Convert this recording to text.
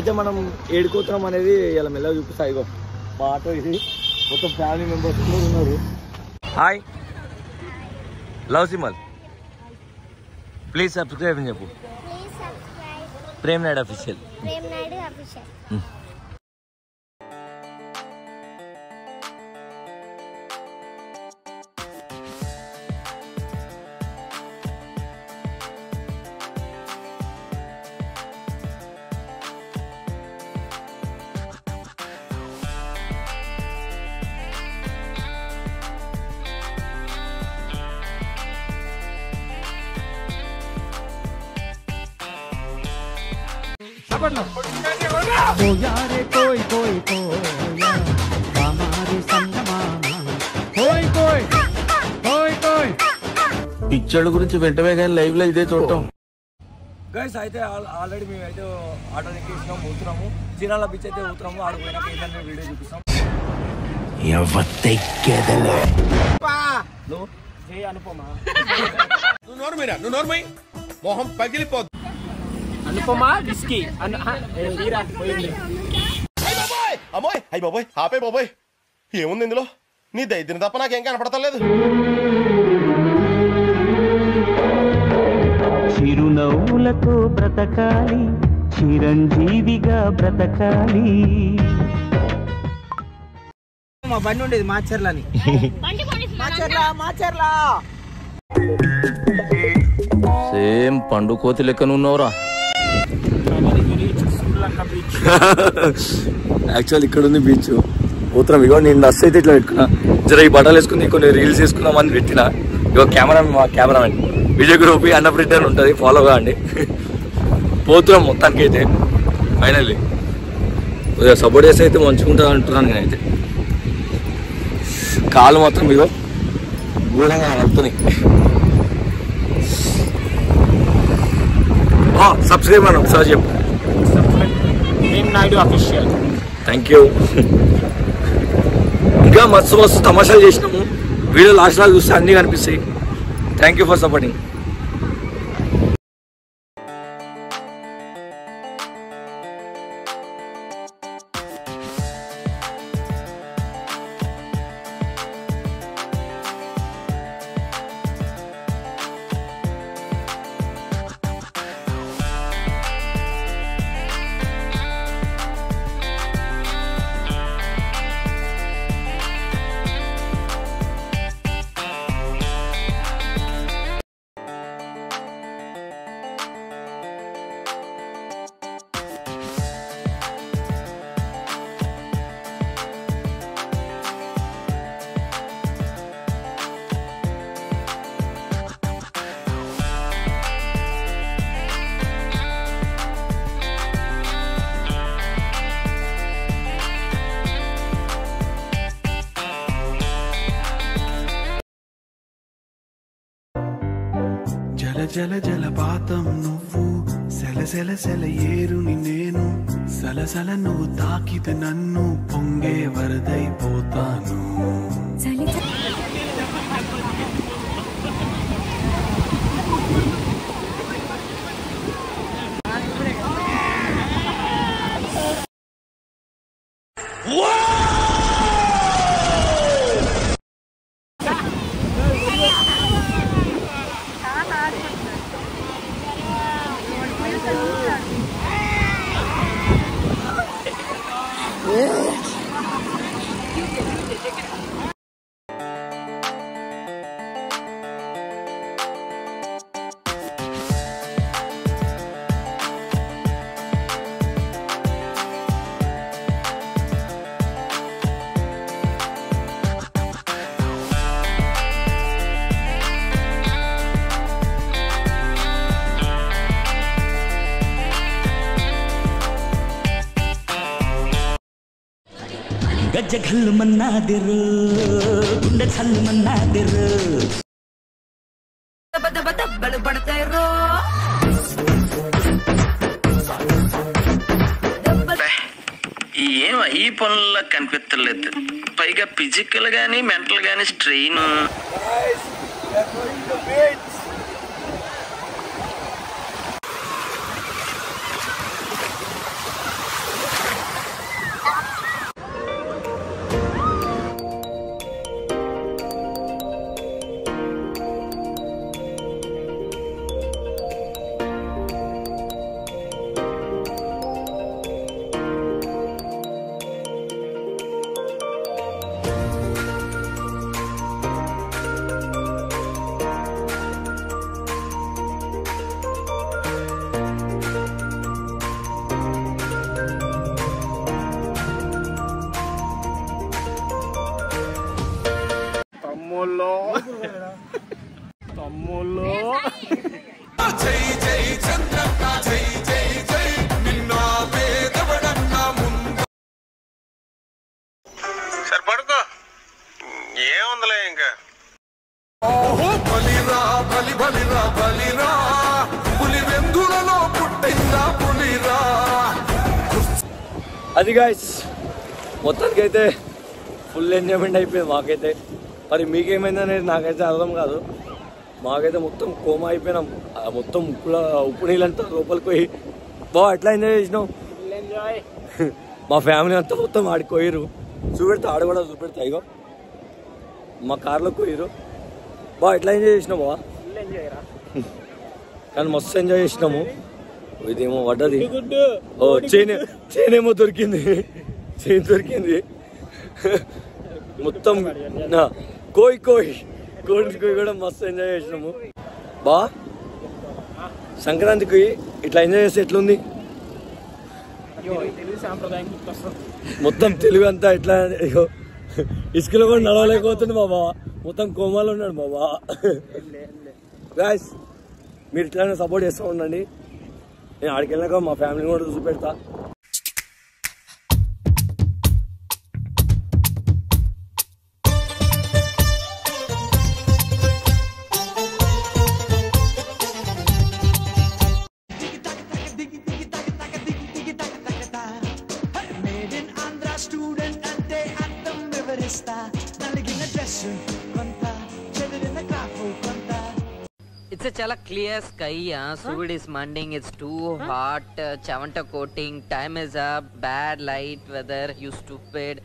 అయితే మనం ఏడుకోతున్నాం అనేది ఇలా మెల్లగా చూపిస్తా. ఇగో మా ఆటో ఇది, మొత్తం ఫ్యామిలీ మెంబర్స్ ఉన్నారు. Hi love symbol, please subscribe అని చెప్పు. ప్రేమ్ నాయుడు అఫీషియల్. పిచ్చోళ్ళ గురించి వెంటనే కానీ లైవ్ లో ఇదే చూడటం. గైస్ అయితే ఆల్రెడీ మేమైతే ఆటో ఎక్కేసినాం, పోతున్నాము. చీరాల బీచ్ అయితే పోతున్నాము. ఆడిపోయినాక ఏంటంటే వీడియో చూపిస్తాం. మొహం పగిలిపోద్దు. అనుపమ విస్కీ అమ్మాయి అయ్యి బాబోయ్, ఆపే బాబోయ్, ఏముంది ఇందులో? నీ దైద్యం తప్ప నాకేం కనపడతలేదు. చిరునవ్వులతో బ్రతకాలి, చిరంజీవిగా బ్రతకాలి. మా బండి ఉండేది మాచర్లని. సేమ్ పండు కోతి లెక్కనున్నావురా. యాక్చువల్ ఇక్కడ ఉంది బీచ్, పోతున్నాం. ఇగో నేను బస్ అయితే ఇట్లా పెట్టుకున్నా, జర ఈ బట్టలు వేసుకుని కొన్ని రీల్స్ వేసుకుందామని పెట్టినా. ఇగో మా కెమెరామెన్ విజయ్ గ్రూప్ అన్నప్ రిటర్న్ ఉంటుంది, ఫాలో కాండి. పోతున్నాం మొత్తానికి అయితే. ఫైనల్లీ కొద్దిగా సపోర్ట్ చేస్తే అయితే మంచుకుంటా అంటున్నాను నేనైతే. కాలు మాత్రం ఇగో గూఢంగా వెళ్తున్నాయి. సబ్స్క్రైబ్ అని ఒకసారి చెప్పు. Thank you. ఇంకా మస్తు తమాషాలు చేసినాము. వీడియో లాస్ట్ లాగా చూస్తే అన్నీ కనిపిస్తాయి. Thank you for supporting. జల జలపాతం నువ్వు, సెల సెల సెల ఏరుని నేను, సలసల నువ్వు తాకితే నన్ను పొంగే వరదైపోతాను. గజ్జ ఘల్లు మన్నాదిరు, గుండె చల్లు మన్నాదిరు. దబ్బలు పడతారు. ఏం ఈ పనుల్లో కనిపించలేదు. పైగా ఫిజికల్ గానీ మెంటల్ గానీ స్ట్రెయిన్. సరే పడుకో, ఏముందిలే ఇంకా. అది గాయస్, మొత్తానికి అయితే ఫుల్ ఎంజాయ్మెంట్ అయిపోయింది మాకైతే. మరి మీకేమైందనేది నాకైతే అర్థం కాదు. మాకైతే మొత్తం కోమా అయిపోయినాం. మొత్తం ఉప్పు నీళ్ళంతా లోపలికి పోయి ఎట్లా ఎంజాయ్ చేసినాం. మా ఫ్యామిలీ అంతా మొత్తం ఆడికి పోయిరు. చూపెడతా, ఆడ కూడా చూపెడతా. ఇగో మా కార్లోకి పోయిరు. ఎట్లా ఎంజాయ్ చేసినావు కానీ మస్తు ఎంజాయ్ చేసినాము. ఇదేమో పడ్డది. చైన్ ఏమో దొరికింది. చైన్ దొరికింది మొత్తం. కోయి కూడా మస్తు ఎంజాయ్ చేసినాము. సంక్రాంతికి ఇట్లా ఎంజాయ్ చేస్తే ఎట్లుంది? మొత్తం తెలుగు అంతా ఎట్లా ఇసుకలో కూడా నడవలేకపోతుంది మా బావ. మొత్తం కోమాలో ఉన్నాడు మా బావ. గాయ్స్, మీరు ఇట్లానే సపోర్ట్ చేస్తూ ఉండండి. నేను ఆడికి వెళ్ళాక మా ఫ్యామిలీ కూడా చూపెడతా. It's a chala clear sky, Sud is mending, it's too hot, chavanta coating, time is up, bad light weather, you stupid.